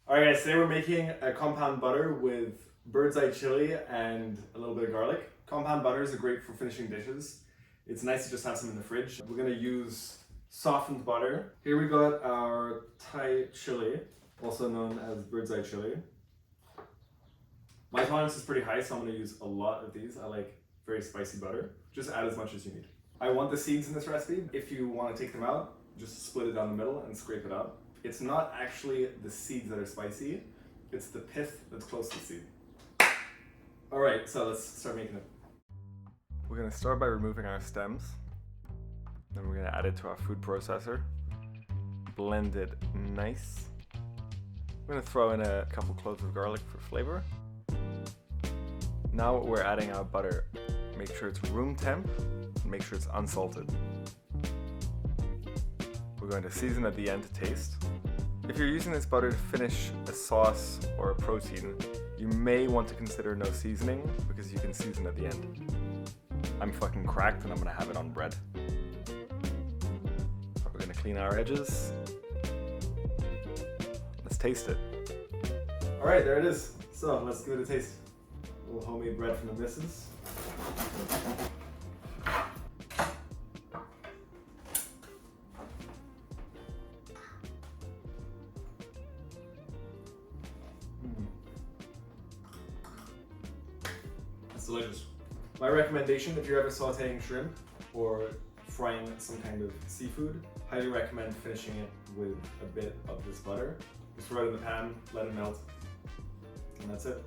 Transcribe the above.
Alright guys, today we're making a compound butter with bird's eye chili and a little bit of garlic. Compound butters are great for finishing dishes. It's nice to just have some in the fridge. We're going to use softened butter. Here we got our Thai chili, also known as bird's eye chili. My tolerance is pretty high, so I'm going to use a lot of these. I like very spicy butter. Just add as much as you need. I want the seeds in this recipe. If you want to take them out, just split it down the middle and scrape it out. It's not actually the seeds that are spicy, it's the pith that's close to the seed. Alright, so let's start making it. We're going to start by removing our stems. Then we're going to add it to our food processor. Blend it nice. We're going to throw in a couple cloves of garlic for flavor. Now we're adding our butter. Make sure it's room temp and make sure it's unsalted. We're going to season at the end to taste. If you're using this butter to finish a sauce or a protein, you may want to consider no seasoning because you can season at the end. I'm fucking cracked and I'm gonna have it on bread. We're gonna clean our edges. Let's taste it. Alright, there it is. So let's give it a taste. A little homemade bread from the missus. It's delicious. My recommendation, if you're ever sauteing shrimp or frying some kind of seafood, highly recommend finishing it with a bit of this butter. Just throw it in the pan, let it melt, and that's it.